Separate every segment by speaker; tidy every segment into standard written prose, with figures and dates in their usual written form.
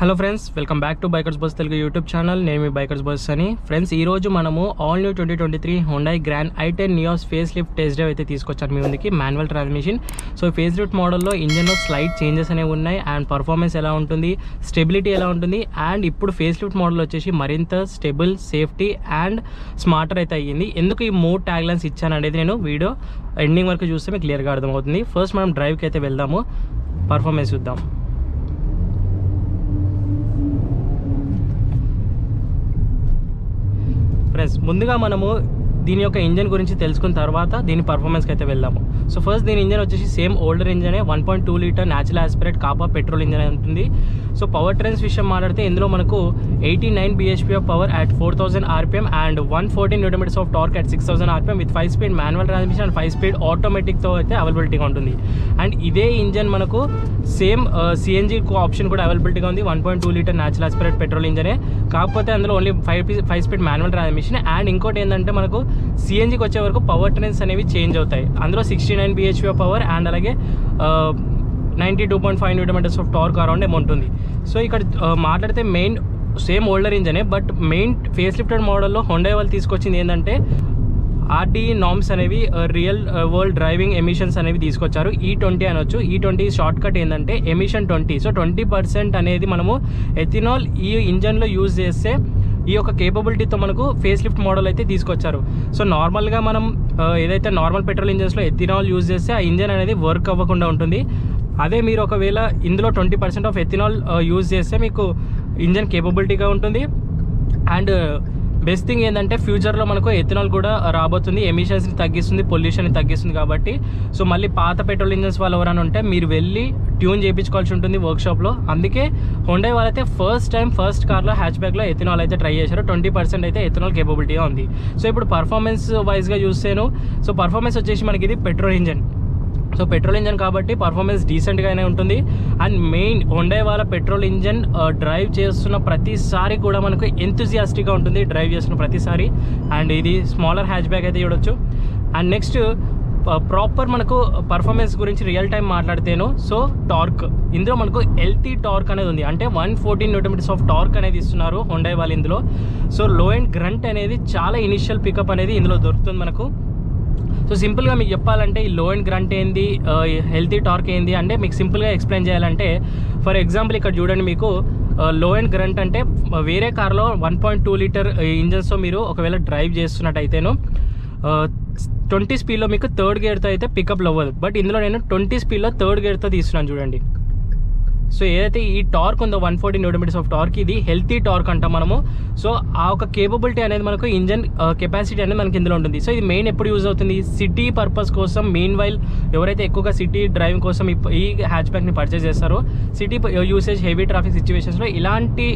Speaker 1: Hello friends, welcome back to bikers bus Telugu YouTube channel. నేను మీ bikers bus అని. Friends, ఈరోజు మనము all new 2023 Hyundai grand i10 Nios face lift test drive అయితే తీసుకొచ్చాను మీ ముందుకి. Manual transmission. So face lift మోడల్లో ఇంజన్లో slight changes అనేవి ఉన్నాయి అండ్ పర్ఫార్మెన్స్ ఎలా ఉంటుంది, స్టెబిలిటీ ఎలా ఉంటుంది, అండ్ ఇప్పుడు ఫేస్ లిఫ్ట్ మోడల్ వచ్చేసి మరింత స్టెబుల్, సేఫ్టీ అండ్ స్మార్టర్ అయితే అయ్యింది. ఎందుకు ఈ 3 ట్యాగ్ లైన్స్ ఇచ్చాను అనేది నేను వీడియో ఎండింగ్ వరకు చూస్తే మీకు క్లియర్గా అర్థమవుతుంది. ఫస్ట్ మనం డ్రైవ్కి అయితే వెళ్దాము, పర్ఫార్మెన్స్ చూద్దాం. ఫ్రెండ్స్, ముందుగా మనము దీని యొక్క ఇంజన్ గురించి తెలుసుకున్న తర్వాత దీని పర్ఫార్మెన్స్కి అయితే వెళ్దాము. సో ఫస్ట్ దీని ఇంజన్ వచ్చేసి సేమ్ ఓల్డర్ ఇంజనే, 1.2 litre natural aspirate Kappa petrol engine ఉంటుంది. సో పవర్ ట్రైన్స్ విషయం మాట్లాడితే ఇందులో మనకు 89 bhp of power at 4000 rpm and 114 Nm of torque at 6000 rpm with 5 speed manual transmission and 5 speed ఆటోమేటిక్తో అయితే అవైలబిలిటీగా ఉంటుంది. అండ్ ఇదే ఇంజన్ మనకు సేమ్ సిఎన్జీ ఆప్షన్ కూడా అవైలబిలిటీగా ఉంది. 1.2 లీటర్ న్యాచురల్ ఆస్పిరేట్ పెట్రోల్ ఇంజనే, కాకపోతే అందులో only 5 speed manual transmission. And ఇంకోటి ఏంటంటే మనకు సిఎన్జీకి వచ్చే వరకు పవర్ ట్రైన్స్ అనేవి చేంజ్ అవుతాయి. అందులో 69 bhp ఆఫ్ పవర్ అండ్ అలాగే 92.5 Nm ఆఫ్ టార్క్ అరౌండ్ ఏమో ఉంటుంది. సో ఇక్కడ మాట్లాడితే మెయిన్ సేమ్ ఓల్డర్ ఇంజనే, బట్ మెయిన్ ఫేస్ లిఫ్టెడ్ మోడల్లో హుండాయ్ వాళ్ళు తీసుకొచ్చింది ఏంటంటే ఆర్డీఈ నామ్స్ అనేవి, రియల్ వరల్డ్ డ్రైవింగ్ ఎమిషన్స్ అనేవి తీసుకొచ్చారు. E20 అనొచ్చు. E20 షార్ట్ కట్ ఏంటంటే ఎమిషన్ 20. సో 20% అనేది మనము ఎథినాల్ ఈ ఇంజన్లో యూజ్ చేస్తే ఈ యొక్క కేపబిలిటీతో మనకు ఫేస్ లిఫ్ట్ మోడల్ అయితే తీసుకొచ్చారు. సో నార్మల్గా మనం ఏదైతే నార్మల్ పెట్రోల్ ఇంజన్స్లో ఎథినాల్ యూజ్ చేస్తే ఆ ఇంజన్ అనేది వర్క్ అవ్వకుండా ఉంటుంది. అదే మీరు ఒకవేళ ఇందులో 20% ఆఫ్ ఎథినాల్ యూజ్ చేస్తే మీకు ఇంజన్ కేపబిలిటీగా ఉంటుంది. అండ్ బెస్ట్ థింగ్ ఏంటంటే ఫ్యూచర్లో మనకు ఎథినాల్ కూడా రాబోతుంది, ఎమిషన్స్ని తగ్గిస్తుంది, పొల్యూషన్ని తగ్గిస్తుంది. కాబట్టి సో మళ్ళీ పాత పెట్రోల్ ఇంజన్స్ వాళ్ళు ఎవరైనా ఉంటే మీరు వెళ్ళి ట్యూన్ చేయించుకోవాల్సి ఉంటుంది వర్క్షాప్లో. అందుకే హుండాయ్ వాళ్ళైతే ఫస్ట్ కార్లో హ్యాచ్ బ్యాక్లో ఎథినాల్ అయితే ట్రై చేశారు. 20% అయితే ఎథినాల్ కేపబిలిటీగా ఉంది. సో ఇప్పుడు పర్ఫార్మెన్స్ వైజ్గా చూస్తేను, సో పర్ఫార్మెన్స్ వచ్చేసి మనకి ఇది petrol engine. So petrol engine కాబట్టి పర్ఫార్మెన్స్ డీసెంట్గానే ఉంటుంది. అండ్ మెయిన్ హుండాయ్ వాళ్ళ పెట్రోల్ ఇంజన్ డ్రైవ్ చేస్తున్న ప్రతిసారి కూడా మనకు ఎంతూజియాస్టిక్గా ఉంటుంది డ్రైవ్ చేస్తున్న ప్రతిసారి. అండ్ ఇది స్మాలర్ హ్యాచ్ బ్యాక్ అయితే చూడొచ్చు. అండ్ నెక్స్ట్ ప్రాపర్ మనకు పర్ఫార్మెన్స్ గురించి రియల్ టైం మాట్లాడితేను, సో టార్క్ ఇందులో మనకు హెల్తీ టార్క్ అనేది ఉంది. అంటే 114 Nm ఆఫ్ టార్క్ అనేది ఇస్తున్నారు హుండాయ్ వాళ్ళు ఇందులో. సో లో అండ్ గ్రంట్ అనేది చాలా ఇనిషియల్ పికప్ అనేది ఇందులో దొరుకుతుంది మనకు. సో సింపుల్గా మీకు చెప్పాలంటే ఈ లో అండ్ గ్రంట్ ఏంది, హెల్తీ టార్క్ ఏంది అంటే మీకు సింపుల్గా ఎక్స్ప్లెయిన్ చేయాలంటే, ఫర్ ఎగ్జాంపుల్ ఇక్కడ చూడండి, మీకు లో అండ్ గ్రంట్ అంటే వేరే కార్లో 1.2 లీటర్ ఇంజన్స్తో మీరు ఒకవేళ డ్రైవ్ చేస్తున్నట్టయితేను 20 స్పీడ్లో మీకు థర్డ్ గేర్తో అయితే పికప్లు అవ్వదు. బట్ ఇందులో నేను 20 స్పీడ్లో థర్డ్ గేర్తో తీస్తున్నాను చూడండి. సో ఏదైతే ఈ టార్క్ ఉందో 114 Nm ఆఫ్ టార్క్, ఇది హెల్తీ టార్క్ అంటాం మనము. సో ఆ ఒక కేపబిలిటీ అనేది మనకు ఇంజన్ కెపాసిటీ అనేది మనకి ఇందులో ఉంటుంది. సో ఇది మెయిన్ ఎప్పుడు యూజ్ అవుతుంది, సిటీ పర్పస్ కోసం. మెయిన్ వైల్ ఎవరైతే ఎక్కువగా సిటీ డ్రైవింగ్ కోసం ఈ హ్యాచ్ బ్యాక్ని పర్చేస్ చేస్తారో, సిటీ యూసేజ్, హెవీ ట్రాఫిక్ సిచ్యువేషన్స్లో ఇలాంటి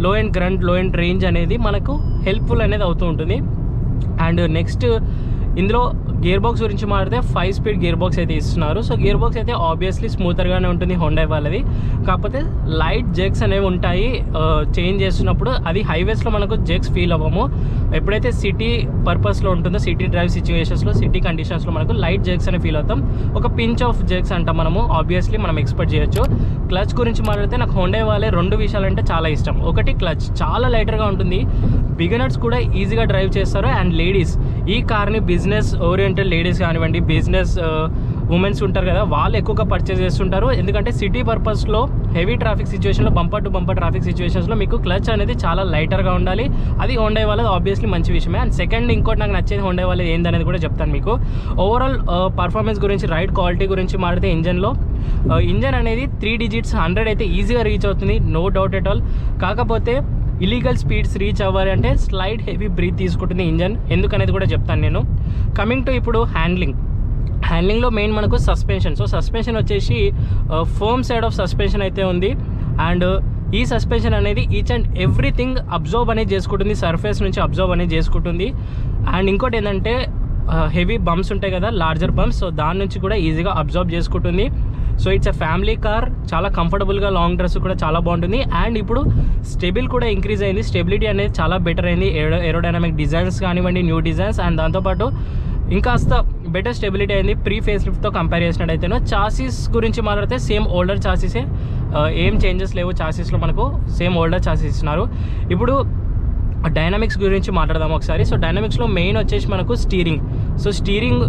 Speaker 1: లో అండ్ గ్రంట్, లో అండ్ రేంజ్ అనేది మనకు హెల్ప్ఫుల్ అనేది అవుతూ ఉంటుంది. అండ్ నెక్స్ట్ ఇందులో గేర్ బాక్స్ గురించి మాట్లాడితే 5 స్పీడ్ గేర్ బాక్స్ అయితే ఇస్తున్నారు. సో గేర్ బాక్స్ అయితే ఆబ్వియస్లీ స్మూతర్గానే ఉంటుంది హుండాయ్ వాళ్ళది. కాకపోతే లైట్ జెక్స్ అనేవి ఉంటాయి చేంజ్ చేస్తున్నప్పుడు. అది హైవేస్లో మనకు జెక్స్ ఫీల్ అవ్వము. ఎప్పుడైతే సిటీ పర్పస్లో ఉంటుందో, సిటీ డ్రైవ్ సిచ్యువేషన్స్లో, సిటీ కండిషన్స్లో మనకు లైట్ జెక్స్ అనే ఫీల్ అవుతాం. ఒక పించ్ ఆఫ్ జెక్స్ అంటాం మనము, ఆబ్వియస్లీ మనం ఎక్స్పెక్ట్ చేయొచ్చు. క్లచ్ గురించి మాట్లాడితే నాకు హుండాయ్ వాళ్ళే 2 విషయాలు అంటే చాలా ఇష్టం. ఒకటి క్లచ్ చాలా లైటర్గా ఉంటుంది, బిగినర్స్ కూడా ఈజీగా డ్రైవ్ చేస్తారు. అండ్ లేడీస్, ఈ కార్ని బిజినెస్ ఓరియంటెడ్ లేడీస్ కానివ్వండి, బిజినెస్ ఉమెన్స్ ఉంటారు కదా, వాళ్ళు ఎక్కువగా పర్చేస్ చేస్తుంటారు. ఎందుకంటే సిటీ పర్పస్లో, హెవీ ట్రాఫిక్ సిచ్యువేషన్లో, బంపర్ టు బంపర్ ట్రాఫిక్ సిచ్యువేషన్స్లో మీకు క్లచ్ అనేది చాలా లైటర్గా ఉండాలి. అది హుండాయ్ వాళ్ళది ఆబ్వియస్లీ మంచి విషయమే. అండ్ సెకండ్ ఇంకోటి నాకు నచ్చేది హుండాయ్ వాళ్ళది ఏందనేది కూడా చెప్తాను మీకు. ఓవరాల్ పర్ఫార్మెన్స్ గురించి, రైడ్ క్వాలిటీ గురించి మాట్లాడితే ఇంజన్ అనేది 3 digits 100 అయితే ఈజీగా రీచ్ అవుతుంది, నో డౌట్ ఎట్ ఆల్. కాకపోతే ఇలీగల్ స్పీడ్స్ రీచ్ అవ్వాలి అంటే స్లైడ్ హెవీ బ్రీత్ తీసుకుంటుంది ఇంజన్, ఎందుకనేది కూడా చెప్తాను నేను. కమింగ్ టు ఇప్పుడు హ్యాండ్లింగ్లో మెయిన్ మనకు సస్పెన్షన్. సో సస్పెన్షన్ వచ్చేసి ఫర్మ్ సైడ్ ఆఫ్ సస్పెన్షన్ అయితే ఉంది. అండ్ ఈ సస్పెన్షన్ అనేది ఈచ్ అండ్ ఎవ్రీథింగ్ అబ్జర్వ్ అనేది చేసుకుంటుంది, సర్ఫేస్ నుంచి అబ్జర్వ్ అనేది చేసుకుంటుంది. అండ్ ఇంకోటి ఏంటంటే హెవీ బంప్స్ ఉంటాయి కదా, లార్జర్ బంప్స్, సో దాని నుంచి కూడా ఈజీగా అబ్జర్వ్ చేసుకుంటుంది. So it's a family car, చాలా కంఫర్టబుల్గా, లాంగ్ డ్రెస్ కూడా చాలా బాగుంటుంది. అండ్ ఇప్పుడు స్టెబిల్ కూడా ఇంక్రీజ్ అయింది, స్టెబిలిటీ అనేది చాలా బెటర్ అయింది. ఏరోడైనమిక్ డిజైన్స్ కానివ్వండి, న్యూ డిజైన్స్. అండ్ దాంతోపాటు ఇంకాస్త బెటర్ స్టెబిలిటీ అయింది ప్రీ ఫేస్ లిఫ్ట్తో కంపేర్ చేసినట్టయితేనో. చాసీస్ గురించి మాట్లాడితే సేమ్ ఓల్డర్ చాసీసే, ఏం చేంజెస్ లేవు చాసీస్లో, మనకు సేమ్ ఓల్డర్ చాసీస్ ఇస్తున్నారు. ఇప్పుడు డైనమిక్స్ గురించి మాట్లాడదాం ఒకసారి. సో డైనమిక్స్లో మెయిన్ వచ్చేసి మనకు steering. So steering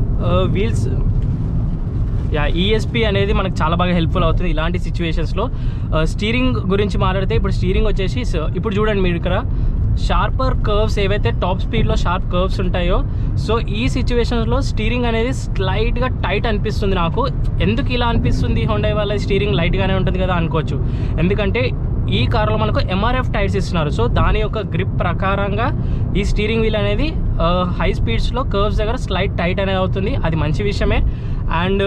Speaker 1: wheels ESP అనేది మనకు చాలా బాగా హెల్ప్ఫుల్ అవుతుంది ఇలాంటి సిచ్యువేషన్స్లో. స్టీరింగ్ గురించి మాట్లాడితే ఇప్పుడు స్టీరింగ్ వచ్చేసి ఇప్పుడు చూడండి మీరు ఇక్కడ షార్పర్ కర్వ్స్ ఏవైతే టాప్ స్పీడ్లో షార్ప్ కర్వ్స్ ఉంటాయో, సో ఈ సిచ్యువేషన్స్లో స్టీరింగ్ అనేది స్లైట్గా టైట్ అనిపిస్తుంది నాకు. ఎందుకు ఇలా అనిపిస్తుంది, హోండా వాళ్ళ స్టీరింగ్ లైట్గానే ఉంటుంది కదా అనుకోవచ్చు. ఎందుకంటే ఈ కార్లో మనకు ఎంఆర్ఎఫ్ టైర్స్ ఇస్తున్నారు. సో దాని యొక్క గ్రిప్ ప్రకారంగా ఈ స్టీరింగ్ వీల్ అనేది హై స్పీడ్స్లో కర్వ్స్ దగ్గర స్లైట్ టైట్ అనేది అవుతుంది. అది మంచి విషయమే. అండ్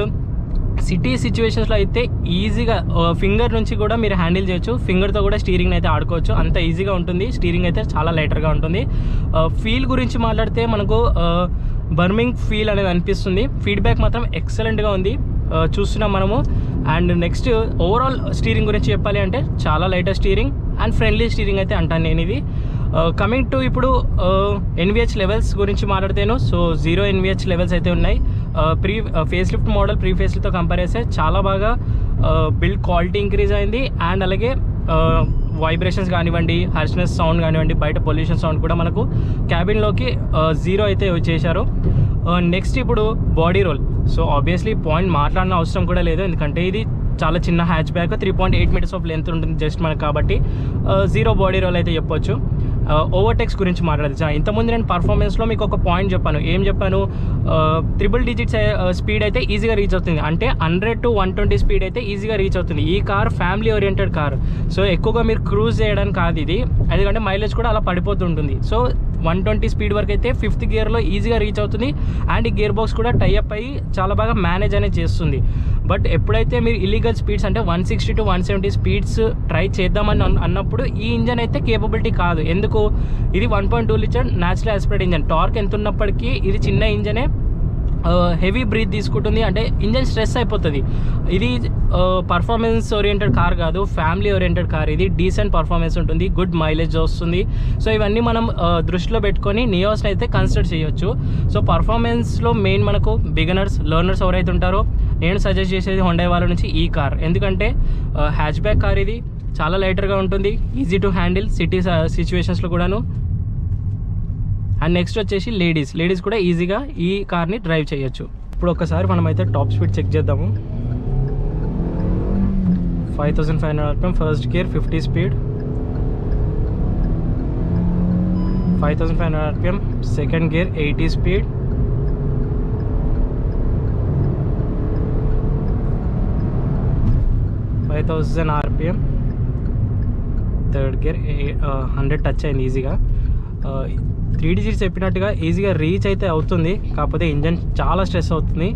Speaker 1: సిటీ సిచ్యువేషన్స్లో అయితే ఈజీగా ఫింగర్ నుంచి కూడా మీరు హ్యాండిల్ చేయొచ్చు, ఫింగర్తో కూడా స్టీరింగ్ అయితే ఆడుకోవచ్చు, అంత ఈజీగా ఉంటుంది. స్టీరింగ్ అయితే చాలా లైటర్గా ఉంటుంది. ఫీల్ గురించి మాట్లాడితే మనకు బర్మింగ్ ఫీల్ అనేది అనిపిస్తుంది. ఫీడ్బ్యాక్ మాత్రం ఎక్సలెంట్గా ఉంది, చూస్తున్నాం మనము. అండ్ నెక్స్ట్ ఓవరాల్ స్టీరింగ్ గురించి చెప్పాలి అంటే చాలా lighter steering and friendly steering అయితే అంటాను నేను ఇది. కమింగ్ టు ఇప్పుడు ఎన్విహెచ్ లెవెల్స్ గురించి మాట్లాడితేను, సో 0 NVH లెవెల్స్ అయితే ఉన్నాయి. Pre face lift model pre face లిఫ్ట్తో కంపేర్ చేస్తే చాలా బాగా బిల్డ్ క్వాలిటీ ఇంక్రీజ్ అయింది. అండ్ అలాగే వైబ్రేషన్స్ కానివ్వండి, హార్ష్నెస్ సౌండ్ కానివ్వండి, బయట పొల్యూషన్ సౌండ్ కూడా మనకు క్యాబిన్లోకి 0 అయితే చేశారు. నెక్స్ట్ ఇప్పుడు body roll. So obviously point మాట్లాడిన అవసరం కూడా లేదు, ఎందుకంటే ఇది చాలా చిన్న hatchback, 3.8 metres of length ఉంటుంది జస్ట్ మనకు, కాబట్టి 0 బాడీ రోల్ అయితే చెప్పొచ్చు. ఓవర్టేక్స్ గురించి మాట్లాడచ్చు. ఇంతకుముందు నేను పర్ఫార్మెన్స్లో మీకు ఒక పాయింట్ చెప్పాను. ఏం చెప్పాను, 3 digits స్పీడ్ అయితే ఈజీగా రీచ్ అవుతుంది, అంటే 100 to 120 స్పీడ్ అయితే ఈజీగా రీచ్ అవుతుంది. ఈ car family oriented car. So ఎక్కువగా మీరు క్రూజ్ చేయడానికి కాదు ఇది, ఎందుకంటే మైలేజ్ కూడా అలా పడిపోతుంటుంది. సో 120 స్పీడ్ వరకు అయితే 5th గేర్లో ఈజీగా రీచ్ అవుతుంది. అండ్ ఈ గేర్ బాక్స్ కూడా టైఅప్ అయ్యి చాలా బాగా మేనేజ్ అనేది చేస్తుంది. బట్ ఎప్పుడైతే మీరు ఇల్లీగల్ స్పీడ్స్ అంటే 160 to 170 స్పీడ్స్ ట్రై చేద్దామని అన్నప్పుడు ఈ ఇంజన్ అయితే కేపబిలిటీ కాదు. ఎందుకు, ఇది 1.2 litre natural aspirate engine. Torque ఎంత ఉన్నప్పటికీ ఇది చిన్న ఇంజనే, హెవీ బ్రీత్ తీసుకుంటుంది, అంటే ఇంజన్ స్ట్రెస్ అయిపోతుంది. ఇది పర్ఫార్మెన్స్ ఓరియంటెడ్ కార్ కాదు, ఫ్యామిలీ ఓరియంటెడ్ కార్. ఇది డీసెంట్ పర్ఫార్మెన్స్ ఉంటుంది, గుడ్ మైలేజ్ వస్తుంది. సో ఇవన్నీ మనం దృష్టిలో పెట్టుకొని నియోస్ని అయితే కన్సిడర్ చేయొచ్చు. సో పర్ఫార్మెన్స్లో మెయిన్ మనకు బిగినర్స్, లెర్నర్స్ ఎవరైతే ఉంటారో నేను సజెస్ట్ చేసేది హోండా వాళ్ళ నుంచి ఈ కార్. ఎందుకంటే హ్యాచ్ బ్యాక్ కార్, ఇది చాలా లైటర్గా ఉంటుంది, ఈజీ టు హ్యాండిల్ సిటీ సిచ్యువేషన్స్లో కూడాను. అండ్ నెక్స్ట్ వచ్చేసి లేడీస్ కూడా ఈజీగా ఈ కార్ని డ్రైవ్ చేయొచ్చు. ఇప్పుడు ఒకసారి మనమైతే టాప్ స్పీడ్ చెక్ చేద్దాము. 5500 RPM first gear, 50 speed. 5500 RPM second gear, 80 speed. 5000 RPM third gear, 100 touch అయింది ఈజీగా. 3 digits చెప్పినట్టుగా ఈజీగా రీచ్ అయితే అవుతుంది, కాకపోతే ఇంజన్ చాలా స్ట్రెస్ అవుతుంది.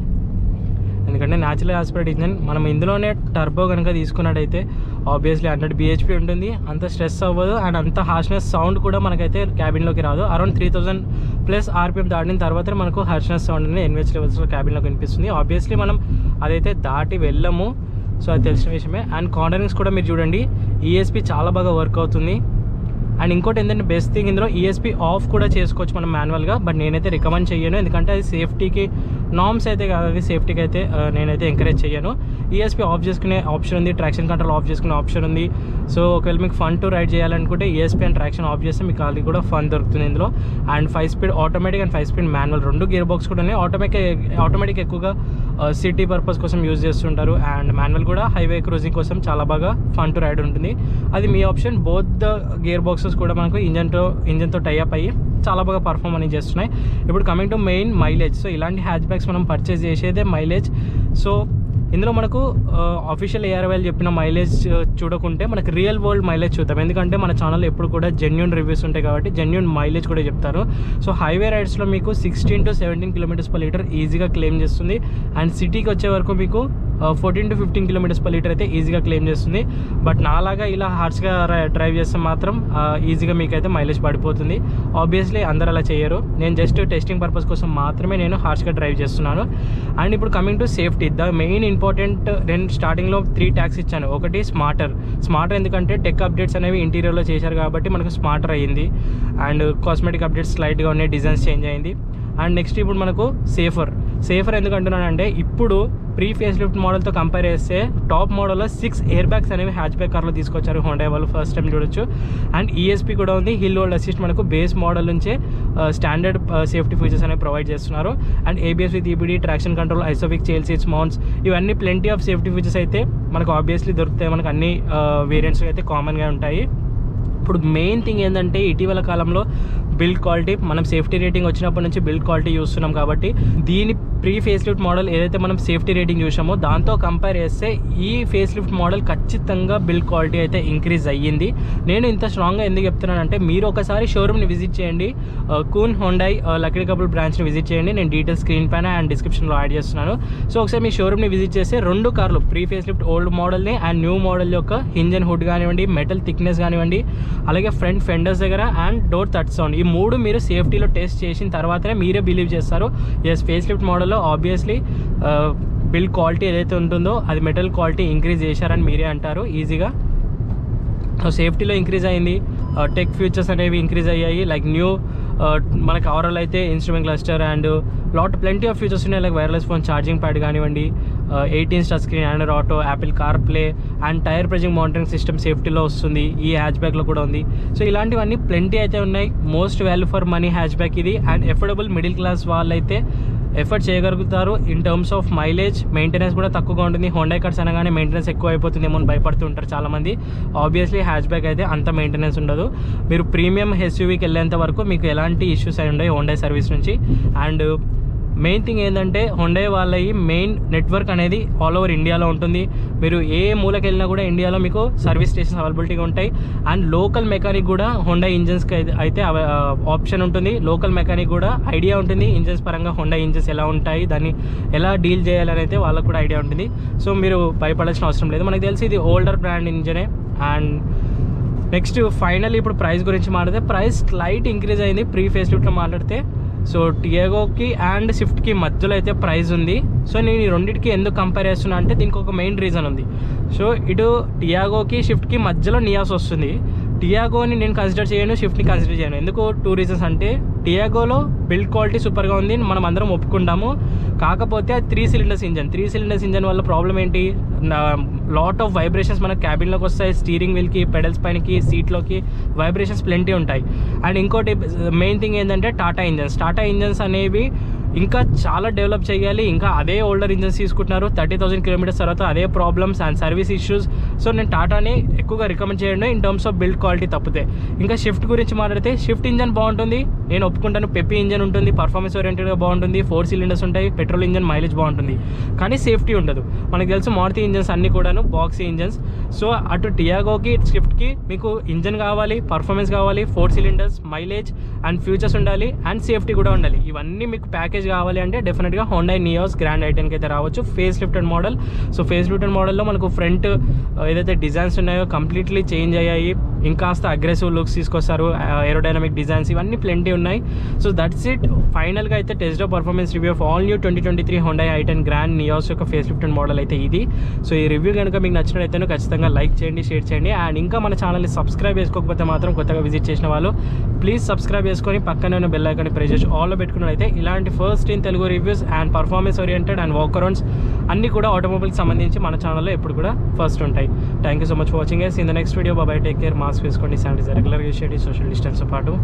Speaker 1: ఎందుకంటే న్యాచురల్ ఆస్పిరేట్ ఇంజన్, మనం ఇందులోనే టర్బో కనుక తీసుకున్నట్టయితే ఆబ్వియస్లీ 100 bhp ఉంటుంది, అంత స్ట్రెస్ అవ్వదు. అండ్ అంత హార్ష్నెస్ సౌండ్ కూడా మనకైతే క్యాబిన్లోకి రాదు. అరౌండ్ 3000+ RPM దాటిన తర్వాత మనకు హార్ష్నెస్ సౌండ్ అనేది NVH లెవెల్స్లో క్యాబిన్లోకి వినిపిస్తుంది. ఆబ్వియస్లీ మనం అదైతే దాటి వెళ్ళము, సో అది తెలిసిన విషయమే. అండ్ కార్నరింగ్స్ కూడా మీరు చూడండి, ESP చాలా బాగా వర్క్ అవుతుంది. అండ్ ఇంకోటి ఏంటంటే బెస్ట్ థింగ్, ఇందులో ESP ఆఫ్ కూడా చేసుకోవచ్చు మనం మాన్యువల్గా, బట్ నేనైతే రికమెండ్ చేయను, ఎందుకంటే అది సేఫ్టీకి నార్మ్స్ అయితే కాదు, అది సేఫ్టీకి అయితే నేనైతే ఎంకరేజ్ చేయను. ESP ఆఫ్ చేసుకునే ఆప్షన్ ఉంది, ట్రాక్షన్ కంట్రోల్ ఆఫ్ చేసుకునే ఆప్షన్ ఉంది. సో ఒకవేళ మీకు ఫన్ టు రైడ్ చేయాలనుకుంటే ESP అండ్ ట్రాక్షన్ ఆఫ్ చేస్తే మీకు అది కూడా ఫన్ దొరుకుతుంది ఇందులో. And 5 speed automatic and 5 speed manual 2 gear box కూడా ఉన్నాయి. ఆటోమేటిక్ ఎక్కువగా సిటీ పర్పస్ కోసం యూజ్ చేస్తుంటారు, అండ్ మాన్యువల్ కూడా హైవే క్రూజింగ్ కోసం చాలా బాగా ఫన్ టు రైడ్ ఉంటుంది. అది మీ option. Both the gear boxes కూడా మనకు ఇంజన్తో టైఅప్ అయ్యి చాలా బాగా పర్ఫామ్ అనేది చేస్తున్నాయి. ఇప్పుడు coming to main mileage. So ఇలాంటి హ్యాచ్ బ్యాక్స్ మనం పర్చేస్ చేసేదే మైలేజ్. సో ఇందులో మనకు అఫీషియల్ AROL చెప్పిన మైలేజ్ చూడకుంటే మనకు రియల్ వరల్డ్ మైలేజ్ చూద్దాం, ఎందుకంటే మన ఛానల్లో ఎప్పుడు కూడా జెన్యూన్ రివ్యూస్ ఉంటాయి కాబట్టి జెన్యూన్ మైలేజ్ కూడా చెప్తారు. సో హైవే రైడ్స్లో మీకు 16 to 17 km/లీటర్ ఈజీగా క్లెయిమ్ చేస్తుంది. అండ్ సిటీకి వచ్చే వరకు మీకు 14 to 15 km/లీటర్ అయితే ఈజీగా క్లెయిమ్ చేస్తుంది. బట్ నాలాగా ఇలా హార్ష్గా డ్రైవ్ చేస్తే మాత్రం ఈజీగా మీకైతే మైలేజ్ పడిపోతుంది. ఆబ్వియస్లీ అందరు అలా చేయరు, నేను జస్ట్ టెస్టింగ్ పర్పస్ కోసం మాత్రమే నేను హార్ష్గా డ్రైవ్ చేస్తున్నాను. అండ్ ఇప్పుడు coming to safety, the main important, నేను స్టార్టింగ్లో 3 ట్యాగ్స్ ఇచ్చాను. ఒకటి స్మార్టర్ ఎందుకంటే టెక్ అప్డేట్స్ అనేవి ఇంటీరియర్లో చేశారు కాబట్టి మనకు స్మార్టర్ అయ్యింది. అండ్ కాస్మెటిక్ అప్డేట్స్ స్లైట్గా ఉన్నాయి, డిజైన్స్ చేంజ్ అయింది. అండ్ నెక్స్ట్ ఇప్పుడు మనకు సేఫర్ ఎందుకు అంటున్నానంటే ఇప్పుడు ప్రీ ఫేస్ లిఫ్ట్ మోడల్తో కంపేర్ చేస్తే టాప్ మోడల్లో 6 ఎయిర్ బ్యాగ్స్ అనేవి హ్యాచ్ బ్యాక్ కార్లో తీసుకొచ్చారు హోండా వాళ్ళు, ఫస్ట్ టైం చూడొచ్చు. అండ్ ఈఎస్పీ కూడా ఉంది. హిల్ హోల్డ్ అసిస్ట్ మనకు బేస్ మోడల్ నుంచే స్టాండర్డ్ సేఫ్టీ ఫీచర్స్ అనేవి ప్రొవైడ్ చేస్తున్నారు. And ABS with EBD, traction control, Isofix child seats, mounts, ఇవన్నీ ప్లెంటీ ఆఫ్ సేఫ్టీ ఫీచర్స్ అయితే మనకు ఆబ్వియస్లీ దొరుకుతాయి. మనకు అన్ని వేరియంట్స్ అయితే కామన్గా ఉంటాయి. ఇప్పుడు మెయిన్ థింగ్ ఏంటంటే ఇటీవల కాలంలో బిల్డ్ క్వాలిటీ, మనం సేఫ్టీ రేటింగ్ వచ్చినప్పటి నుంచి బిల్డ్ క్వాలిటీ చూస్తున్నాం కాబట్టి దీని ప్రీ ఫేస్ లిఫ్ట్ మోడల్ ఏదైతే మనం సేఫ్టీ రేటింగ్ చూసామో దాంతో కంపేర్ చేస్తే ఈ ఫేస్ లిఫ్ట్ మోడల్ ఖచ్చితంగా బిల్డ్ క్వాలిటీ అయితే ఇంక్రీజ్ అయ్యింది. నేను ఇంత స్ట్రాంగ్గా ఎందుకు చెప్తున్నానంటే మీరు ఒకసారి షోరూమ్ని విజిట్ చేయండి, కూన్ హోండాయ్ లక్కీ కపుల్ బ్రాంచ్ని విజిట్ చేయండి. నేను డీటెయిల్స్ స్క్రీన్ పైన అండ్ డిస్క్రిప్షన్లో యాడ్ చేస్తున్నాను. సో ఒకసారి మీ షోరూమ్ని విజిట్ చేస్తే 2 కార్లు ప్రీ ఫేస్ లిఫ్ట్ ఓల్డ్ మోడల్ని అండ్ న్యూ మోడల్ యొక్క ఇంజన్ హుడ్ కానివ్వండి, మెటల్ థిక్నెస్ కానివ్వండి, అలాగే ఫ్రంట్ ఫెండర్స్ దగ్గర అండ్ డోర్ టచ్ సౌండ్, ఈ 3 మీరు సేఫ్టీలో టెస్ట్ చేసిన తర్వాతనే మీరే బిలీవ్ చేస్తారు ఎస్ ఫేస్ లిఫ్ట్ మోడల్లో ఆబ్వియస్లీ బిల్డ్ క్వాలిటీ ఏదైతే ఉంటుందో అది మెటల్ క్వాలిటీ ఇంక్రీజ్ చేశారని మీరే అంటారు ఈజీగా. సో సేఫ్టీలో ఇంక్రీజ్ అయింది, టెక్ ఫీచర్స్ అనేవి ఇంక్రీజ్ అయ్యాయి. లైక్ న్యూ మనకి ఓవరాల్ అయితే instrument cluster and plenty of features ఉన్నాయి. Like wireless phone charging pad కానివ్వండి, 18 touchscreen, Android Auto, Apple CarPlay and tyre pressure monitoring system సేఫ్టీలో వస్తుంది. ఈ హ్యాచ్ బ్యాక్లో కూడా ఉంది. సో ఇలాంటివన్నీ ప్లెంటీ అయితే ఉన్నాయి. Most value for money hatch back ఇది. అండ్ ఎఫోర్డబుల్ మిడిల్ క్లాస్ వాళ్ళైతే ఎఫర్ట్ చేయగలుగుతారు. In terms of mileage, maintenance కూడా తక్కువగా ఉంటుంది. హోండా కార్స్ అనగానే మెయింటెనెన్స్ ఎక్కువ అయిపోతుందేమో అని భయపడుతూ ఉంటారు చాలామంది. ఆబ్వియస్లీ హ్యాచ్ బ్యాక్ అయితే అంత మెయింటెనెన్స్ ఉండదు. మీరు ప్రీమియం ఎస్యూవీకి వెళ్ళేంత వరకు మీకు ఎలాంటి ఇష్యూస్ అయి ఉండవు హోండా సర్వీస్ నుంచి. అండ్ మెయిన్ థింగ్ ఏంటంటే హోండా వాళ్ళ మెయిన్ నెట్వర్క్ అనేది ఆల్ ఓవర్ ఇండియాలో ఉంటుంది. మీరు ఏ మూలకి వెళ్ళినా కూడా ఇండియాలో మీకు సర్వీస్ స్టేషన్స్ అవైలబిలిటీగా ఉంటాయి. అండ్ లోకల్ మెకానిక్ కూడా హోండా ఇంజన్స్కి అయితే ఆప్షన్ ఉంటుంది. లోకల్ మెకానిక్ కూడా ఐడియా ఉంటుంది ఇంజన్స్ పరంగా, హోండా ఇంజన్స్ ఎలా ఉంటాయి, దాన్ని ఎలా డీల్ చేయాలని అయితే వాళ్ళకు కూడా ఐడియా ఉంటుంది. సో మీరు భయపడాల్సిన అవసరం లేదు. మనకు తెలిసి ఇది ఓల్డర్ బ్రాండ్ ఇంజనే. అండ్ నెక్స్ట్ ఫైనల్లీ ఇప్పుడు ప్రైస్ గురించి మాట్లాడితే ప్రైస్ స్లైట్ ఇంక్రీజ్ అయింది ప్రీ ఫేస్ లిఫ్ట్లో మాట్లాడితే. సో టియాగోకి అండ్ స్విఫ్ట్కి మధ్యలో అయితే ప్రైస్ ఉంది. సో నేను ఈ రెండింటికి ఎందుకు కంపేర్ చేస్తున్నా అంటే దీనికి ఒక మెయిన్ రీజన్ ఉంది. సో ఇటు టియాగోకి స్విఫ్ట్కి మధ్యలో నియాస్ వస్తుంది. టియాగోని నేను కన్సిడర్ చేయను, స్విఫ్ట్ని కన్సిడర్ చేయను. ఎందుకు 2 రీజన్స్ అంటే టియాగోలో బిల్డ్ క్వాలిటీ సూపర్గా ఉంది, మనం అందరం ఒప్పుకుంటాము. కాకపోతే అది 3 సిలిండర్స్ ఇంజన్. 3 సిలిండర్స్ ఇంజన్ వల్ల ప్రాబ్లం ఏంటి, లాట్ ఆఫ్ వైబ్రేషన్స్ మన క్యాబిన్లోకి వస్తాయి. స్టీరింగ్ వీల్కి, పెడల్స్ పైనకి, సీట్లోకి వైబ్రేషన్స్ ప్లెంటీ ఉంటాయి. అండ్ ఇంకోటి మెయిన్ థింగ్ ఏంటంటే టాటా ఇంజన్స్ అనేవి ఇంకా చాలా డెవలప్ చేయాలి. ఇంకా అదే ఓల్డర్ ఇంజన్స్ తీసుకుంటున్నారు. 30,000 కిలోమీటర్స్ తర్వాత అదే problems and service issues. So నేను టాటాని ఎక్కువగా రికమెండ్ చేయండి in terms of build quality తప్పితే. ఇంకా షిఫ్ట్ గురించి మాట్లాడితే షిఫ్ట్ ఇంజన్ బాగుంటుంది, నేను ఒప్పుకుంటాను. పెప్పీ ఇంజన్ ఉంటుంది, పర్ఫార్మెన్స్ ఓరియంటెడ్గా బాగుంటుంది, 4 సిలిండర్స్ ఉంటాయి, పెట్రోల్ ఇంజన్, మైలేజ్ బాగుంటుంది. కానీ సేఫ్టీ ఉండదు. మనకు తెలుసు మారుతి ఇంజన్స్ అన్నీ కూడాను బాక్సీ ఇంజన్స్. సో అటు టియాగోకి, స్విఫ్ట్కి మీకు ఇంజన్ కావాలి, పర్ఫార్మెన్స్ కావాలి, 4 సిలిండర్స్, మైలేజ్ అండ్ ఫ్యూచర్స్ ఉండాలి, అండ్ సేఫ్టీ కూడా ఉండాలి. ఇవన్నీ మీకు ప్యాకేజ్ కావాలి అంటే డెఫినెట్గా హోండా నియాస్ గ్రాండ్ ఐటెన్కి అయితే రావచ్చు. Face lifted model. So face lifted మోడల్లో మనకు ఫ్రంట్ ఏదైతే డిజైన్స్ ఉన్నాయో కంప్లీట్లీ చేంజ్ అయ్యాయి. ఇంకాస్త అగ్రెసివ్ లుక్స్ తీసుకొస్తారు, ఏరోడైనమిక్ డిజైన్స్, ఇవన్నీ ప్లెంటీ ఉన్నాయి. So that's it. ఫైనల్గా అయితే test drive performance review of all new 2023 Honda i10 grand Nios యొక్క ఫేస్ లిఫ్టెడ్ మోడల్ అయితే ఇది. సో ఈ రివ్యూ కనుక మీకు నచ్చినట్లయితే ఖచ్చితంగా లైక్ చేయండి, షేర్ చేయండి. అండ్ ఇంకా మన ఛానల్ని సబ్స్క్రైబ్ చేసుకోకపోతే మాత్రం కొత్తగా విజిట్ చేసిన వాళ్ళు ప్లీజ్ సబ్స్క్రైబ్ చేసుకొని పక్కనే ఉన్న బెల్ ఐకాన్ని ప్రెస్ చేసి ఆల్లో పెట్టుకున్నట్లయితే ఇలాంటి first in Telugu reviews and performance oriented and walk arounds అన్నీ కూడా ఆటోమొబైల్కి సంబంధించి మన ఛానల్లో ఎప్పుడు కూడా ఫస్ట్ ఉంటాయి. Thank you so much for watching guys. In the next video. Bye, take care, mask వేసుకోండి, శానిటైజర్ రెగ్యులర్గా యూస్ చేయండి, సోషల్ డిస్టెన్స్తో పాటు.